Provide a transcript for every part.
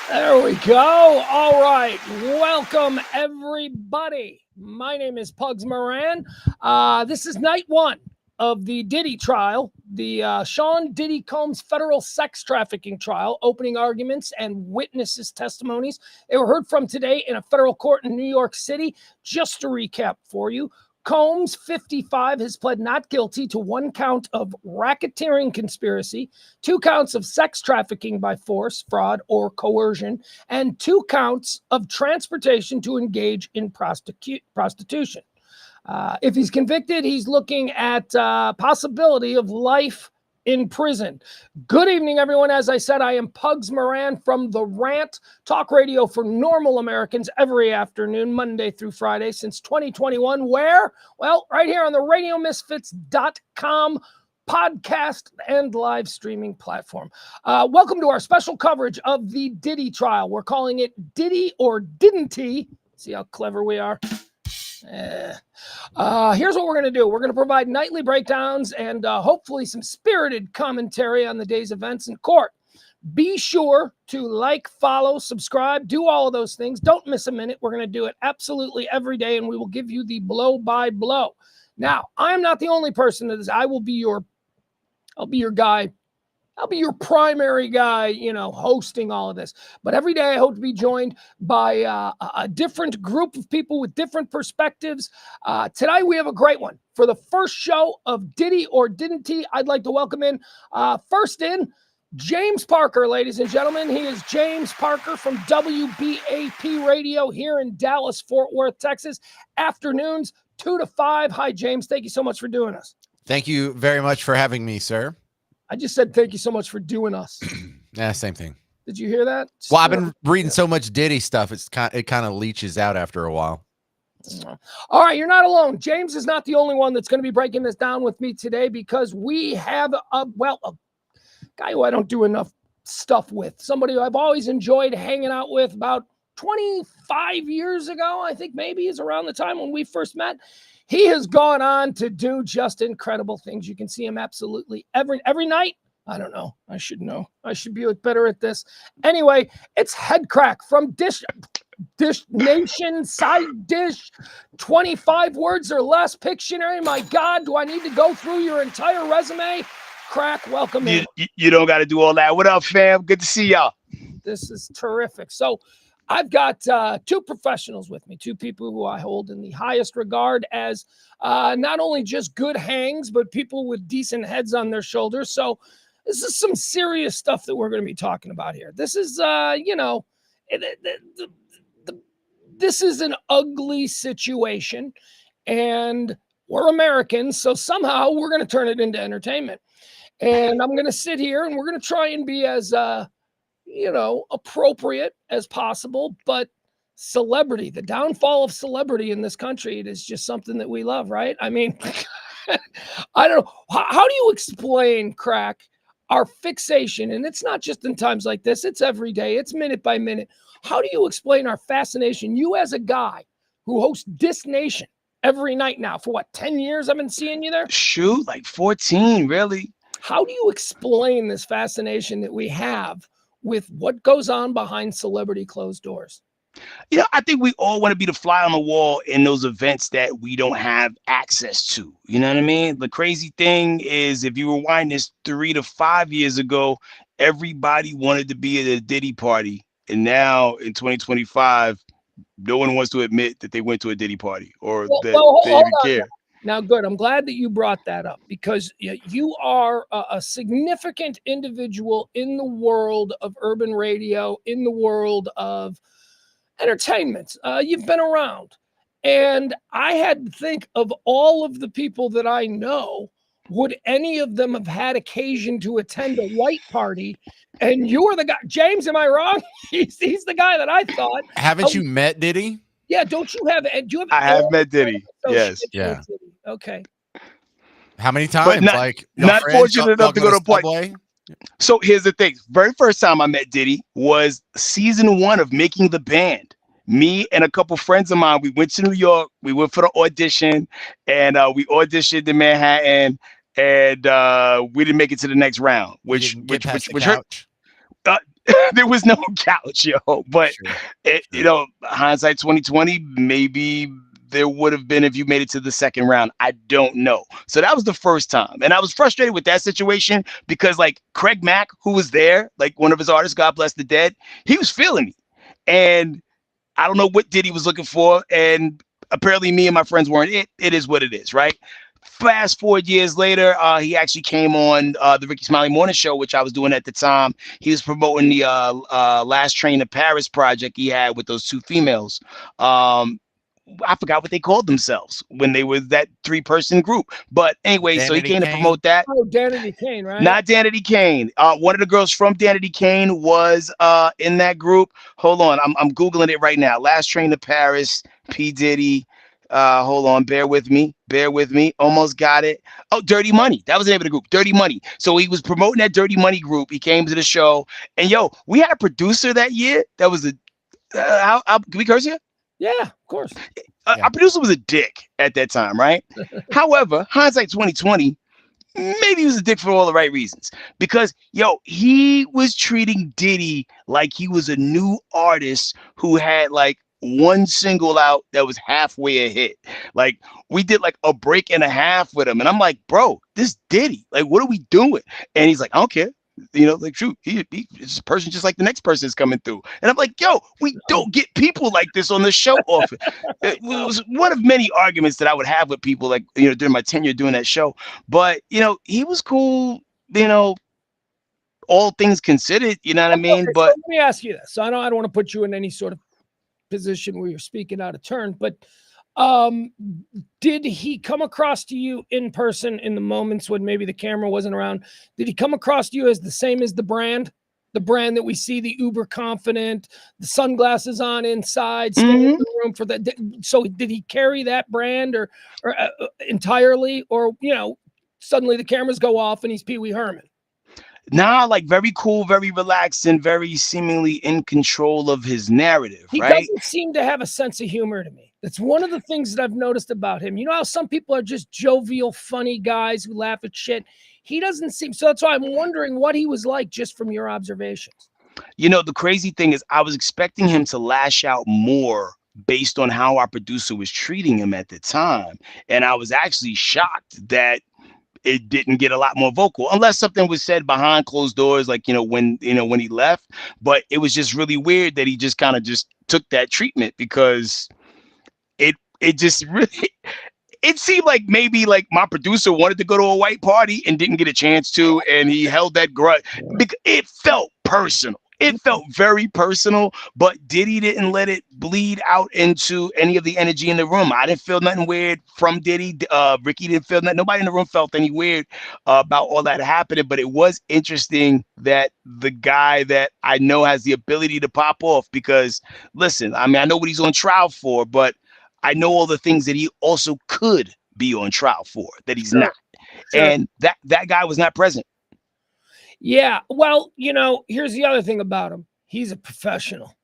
There we go. All right. Welcome, everybody. My name is Pugs Moran. This is night one of the Diddy trial, the Sean Diddy Combs federal sex trafficking trial. Opening arguments and witnesses' testimonies. They were heard from today in a federal court in New York City. Just to recap for you, Combs, 55, has pled not guilty to 1 count of racketeering conspiracy, 2 counts of sex trafficking by force, fraud, or coercion, and 2 counts of transportation to engage in prostitution. If he's convicted, he's looking at possibility of life in prison. Good evening, everyone. As I said, I am Pugs Moran from The Rant, talk radio for normal Americans every afternoon, Monday through Friday since 2021. Where? Well, right here on the RadioMisfits.com podcast and live streaming platform. Welcome to our special coverage of the Diddy trial. We're calling it Diddy or Didn't He? See how clever we are? Here's what we're going to do. We're going to provide nightly breakdowns and hopefully some spirited commentary on the day's events in court. Be sure to like, follow, subscribe, do all of those things. Don't miss a minute. We're going to do it absolutely every day, and we will give you the blow by blow. Now, I'm not the only person that is. I'll be your guy. I'll be your primary guy, hosting all of this. But every day I hope to be joined by a different group of people with different perspectives. Today we have a great one. For the first show of Diddy or Didn't He, I'd like to welcome in, first in, James Parker, ladies and gentlemen. He is James Parker from WBAP Radio here in Dallas, Fort Worth, Texas. Afternoons, 2 to 5. Hi, James. Thank you so much for doing us. Thank you very much for having me, sir. I just said thank you so much for doing us. Yeah, same thing. Did you hear that? Well, I've been reading so much Diddy stuff. It kind of leaches out after a while. All right, you're not alone. James is not the only one that's going to be breaking this down with me today, because we have a guy who I don't do enough stuff with. Somebody who I've always enjoyed hanging out with. About 25 years ago, I think maybe is around the time when we first met. He has gone on to do just incredible things. You can see him absolutely every night. I don't know. I should know. I should be better at this. Anyway, it's HeadKrack from Dish Nation, Side Dish, 25 words or less, Pictionary. My God, do I need to go through your entire resume? Crack, welcome in. You don't got to do all that. What up, fam? Good to see y'all. This is terrific. So I've got 2 professionals with me, 2 people who I hold in the highest regard as not only just good hangs, but people with decent heads on their shoulders. So this is some serious stuff that we're going to be talking about here. This is, this is an ugly situation, and we're Americans, so somehow we're going to turn it into entertainment. And I'm going to sit here and we're going to try and be as appropriate as possible. But celebrity, the downfall of celebrity in this country, it is just something that we love, right? I mean, I don't know. How do you explain, Crack, our fixation? And it's not just in times like this. It's every day. It's minute by minute. How do you explain our fascination? You as a guy who hosts This Nation every night now for 10 years I've been seeing you there? Shoot, like 14, really. How do you explain this fascination that we have with what goes on behind celebrity closed doors? I think we all want to be the fly on the wall in those events that we don't have access to. You know what I mean? The crazy thing is, if you rewind this 3 to 5 years ago, everybody wanted to be at a Diddy party. And now in 2025, no one wants to admit that they went to a Diddy party or they even care. Now, good. I'm glad that you brought that up, because you are a significant individual in the world of urban radio, in the world of entertainment. You've been around. And I had to think of all of the people that I know, would any of them have had occasion to attend a white party? And you were the guy. James, am I wrong? He's the guy that I thought. Haven't you met Diddy? Yeah, don't you have? Do you have? I have met Diddy. Yes. Yeah. Okay. How many times? Not fortunate enough to go to a party. So here's the thing. Very first time I met Diddy was season 1 of Making the Band. Me and a couple friends of mine, we went to New York. We went for the audition, and we auditioned in Manhattan, and we didn't make it to the next round, which hurt. There was no couch, yo. But Sure. you know, hindsight 2020, maybe there would have been if you made it to the second round. I don't know. So that was the first time, and I was frustrated with that situation because like Craig Mack, who was there, like one of his artists, God bless the dead, he was feeling me, and I don't know what Diddy was looking for, and apparently me and my friends weren't. It is what it is, right? Fast forward years later, he actually came on the Ricky Smiley Morning Show, which I was doing at the time. He was promoting the Last Train to Paris project he had with those two females. I forgot what they called themselves when they were that 3-person group. But anyway, so he Danity came to Kane. promote that. Oh, Danity Kane, right? Not Danity Kane. One of the girls from Danity Kane was in that group. Hold on, I'm Googling it right now. Last Train to Paris, P. Diddy. Hold on, bear with me. Almost got it. Oh, Dirty Money. That was the name of the group, Dirty Money. So he was promoting that Dirty Money group. He came to the show, and yo, we had a producer that year that was a can we curse here? Yeah, of course. Yeah. Our producer was a dick at that time, right? However, hindsight 2020, maybe he was a dick for all the right reasons. Because, yo, he was treating Diddy like he was a new artist who had like one single out that was halfway a hit. Like we did like a break and a half with him. And I'm like, bro, this Diddy, like, what are we doing? And he's like, I don't care. You know, like, shoot, he's a person just like the next person is coming through. And I'm like, yo, we don't get people like this on the show often. It was one of many arguments that I would have with people, like, you know, during my tenure doing that show. But, you know, he was cool, you know, all things considered, you know what I mean? Okay, But so let me ask you this. So I don't want to put you in any sort of position where you're speaking out of turn, but did he come across to you in person in the moments when maybe the camera wasn't around? Did he come across to you as the same as the brand that we see, the uber confident, the sunglasses on inside, staying in the room for that? So did he carry that brand or entirely, or, you know, suddenly the cameras go off and he's Pee Wee Herman? nah, like very cool, very relaxed, and very seemingly in control of his narrative, He right? doesn't seem to have a sense of humor to me. That's one of the things that I've noticed about him. You know how some people are just jovial, funny guys who laugh at shit? He doesn't seem, so that's why I'm wondering what he was like just from your observations. You know, the crazy thing is I was expecting him to lash out more based on how our producer was treating him at the time. And I was actually shocked that it didn't get a lot more vocal, unless something was said behind closed doors, like, when he left. But it was just really weird that he just kind of just took that treatment, because it just really, it seemed like maybe like my producer wanted to go to a white party and didn't get a chance to, and he held that grudge because it felt personal. It felt very personal, but Diddy didn't let it bleed out into any of the energy in the room. I didn't feel nothing weird from Diddy. Ricky didn't feel nothing. Nobody in the room felt any weird about all that happening. But it was interesting that the guy that I know has the ability to pop off, because listen, I mean, I know what he's on trial for, but I know all the things that he also could be on trial for that he's not. Sure. And that guy was not present. Yeah. Well, here's the other thing about him. He's a professional.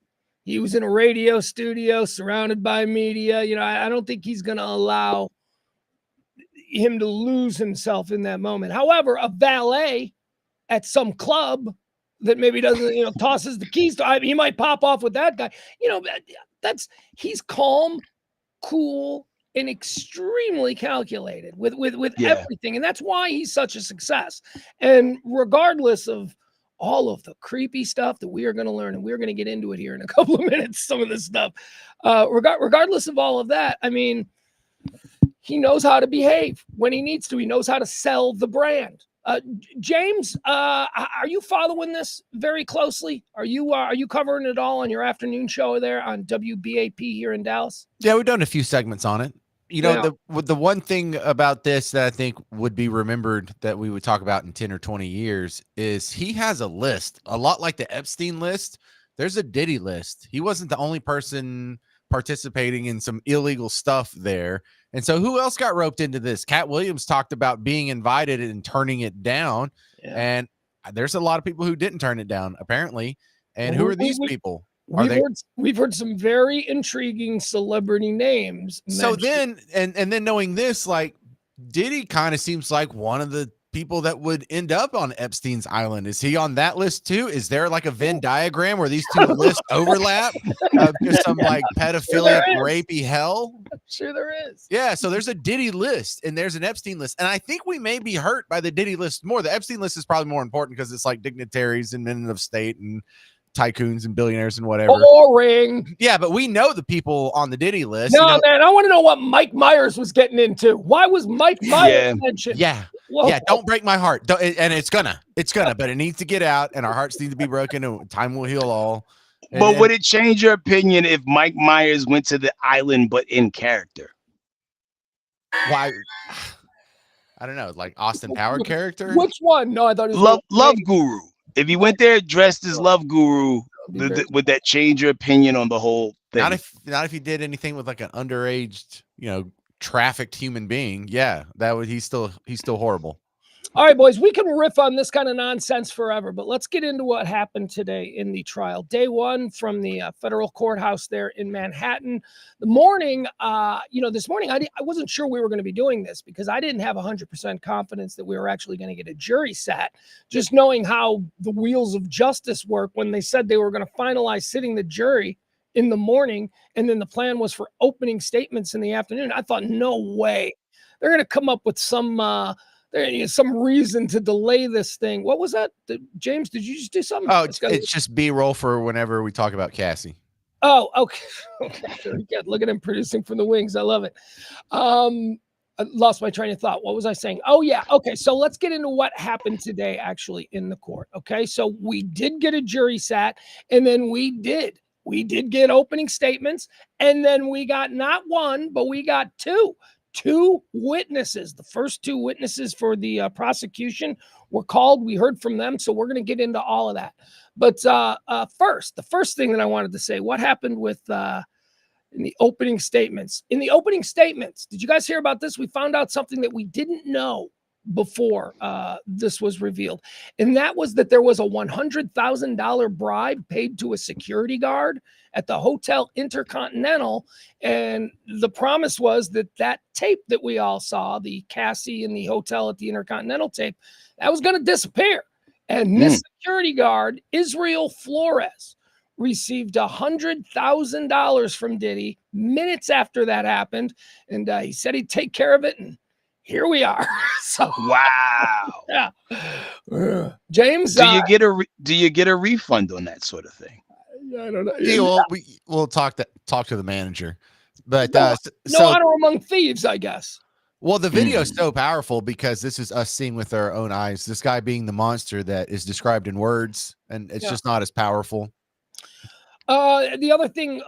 He was in a radio studio surrounded by media. I don't think he's going to allow him to lose himself in that moment. However, a valet at some club that maybe doesn't, tosses the keys to, he might pop off with that guy. He's calm, cool, and extremely calculated with everything. And that's why he's such a success. And regardless of all of the creepy stuff that we are going to learn, and we're going to get into it here in a couple of minutes, some of this stuff, regardless of all of that, I mean, he knows how to behave when he needs to. He knows how to sell the brand. James, are you following this very closely? Are you covering it all on your afternoon show there on WBAP here in Dallas? Yeah, we've done a few segments on it. The one thing about this that I think would be remembered that we would talk about in 10 or 20 years is he has a list, a lot like the Epstein list. There's a Diddy list. He wasn't the only person participating in some illegal stuff there. And so who else got roped into this? Cat Williams talked about being invited and turning it down. Yeah. And there's a lot of people who didn't turn it down, apparently. And who are these people? We've heard some very intriguing celebrity names mentioned. So then, and then knowing this, like, Diddy kind of seems like one of the people that would end up on Epstein's island. Is he on that list too? Is there like a Venn diagram where these two lists overlap of just some like pedophilic, rapey hell? I'm sure there is. Yeah, so there's a Diddy list and there's an Epstein list. And I think we may be hurt by the Diddy list more. The Epstein list is probably more important because it's like dignitaries and men of state and tycoons and billionaires and whatever. Boring. Yeah, but we know the people on the Diddy list. No, man, I want to know what Mike Myers was getting into. Why was Mike Myers mentioned? Yeah. Whoa. Yeah, don't break my heart. And it's gonna, but it needs to get out, and our hearts need to be broken, and time will heal all. But would it change your opinion if Mike Myers went to the island but in character? Why? I don't know, like Austin Power character. Which one? No, I thought it was Love Guru. If he went there dressed as Love Guru, would that change your opinion on the whole thing? Not if he did anything with like an underage, trafficked human being. Yeah, that would. He's still horrible. All right, boys, we can riff on this kind of nonsense forever, but let's get into what happened today in the trial. Day one from the federal courthouse there in Manhattan. The morning, this morning, I wasn't sure we were going to be doing this because I didn't have 100% confidence that we were actually going to get a jury sat. Just knowing how the wheels of justice work when they said they were going to finalize sitting the jury in the morning, and then the plan was for opening statements in the afternoon. I thought, no way. They're going to come up with some reason to delay this thing. What was that? James, did you just do something? Oh, it's just B-roll for whenever we talk about Cassie. Oh, okay. Okay. Look at him producing from the wings. I love it. I lost my train of thought. What was I saying? Oh, yeah. Okay. So let's get into what happened today actually in the court. Okay. So we did get a jury sat, and then we did get opening statements, and then we got not one, but we got two witnesses. The first two witnesses for the prosecution were called. We heard from them, so we're going to get into all of that. But first, the first thing that I wanted to say, what happened with in the opening statements? In the opening statements, did you guys hear about this? We found out something that we didn't know before this was revealed, and that was that there was a $100,000 bribe paid to a security guard at the Hotel Intercontinental, and the promise was that tape that we all saw, the Cassie in the hotel at the Intercontinental tape, that was going to disappear. And this security guard, Israel Flores, received $100,000 from Diddy minutes after that happened, and he said he'd take care of it, and here we are. So wow. Yeah. James, do you get a refund on that sort of thing? I don't know. Yeah, we'll talk to the manager. But no honor among thieves, I guess. Well, the video is so powerful because this is us seeing with our own eyes. This guy being the monster that is described in words, and it's just not as powerful. The other thing,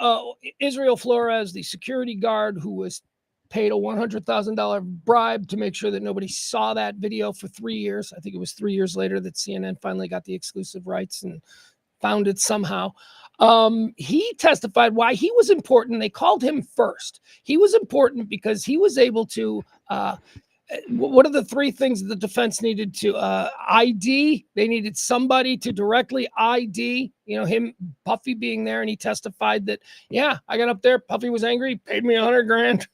Israel Flores, the security guard who was paid a $100,000 bribe to make sure that nobody saw that video for 3 years. I think it was 3 years later that CNN finally got the exclusive rights and found it somehow. He testified why he was important. They called him first. He was important because he was able to, what are the three things that the defense needed to ID? They needed somebody to directly ID, him, Puffy being there. And he testified that, yeah, I got up there. Puffy was angry, paid me $100,000,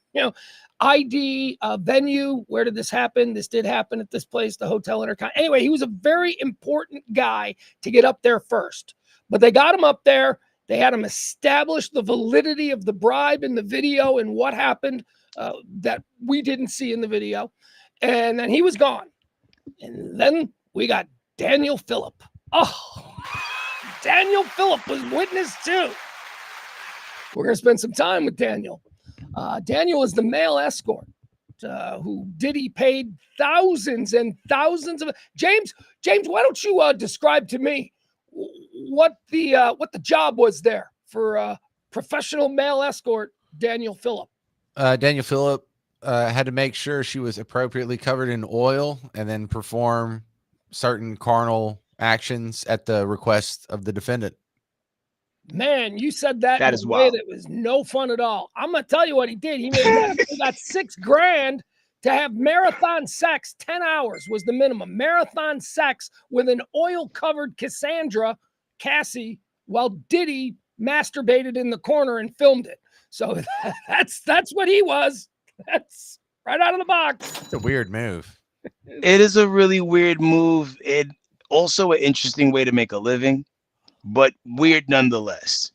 ID, venue. Where did this happen? This did happen at this place, the Hotel Intercontinental. Anyway, he was a very important guy to get up there first. But they got him up there. They had him establish the validity of the bribe in the video and what happened that we didn't see in the video. And then he was gone. And then we got Daniel Phillip. Oh, Daniel Phillip was witness too. We're going to spend some time with Daniel. Daniel is the male escort who Diddy paid thousands and thousands of. James, why don't you describe to me what the job was there for professional male escort Daniel Phillip? Daniel Phillip had to make sure she was appropriately covered in oil and then perform certain carnal actions at the request of the defendant. Man, you said that in a way that was no fun at all. I'm going to tell you what he did. He got $6,000 to have marathon sex. 10 hours was the minimum. Marathon sex with an oil-covered Cassie, while Diddy masturbated in the corner and filmed it. So that's what he was. That's right out of the box. It's a weird move. It is a really weird move. It also an interesting way to make a living, but weird nonetheless.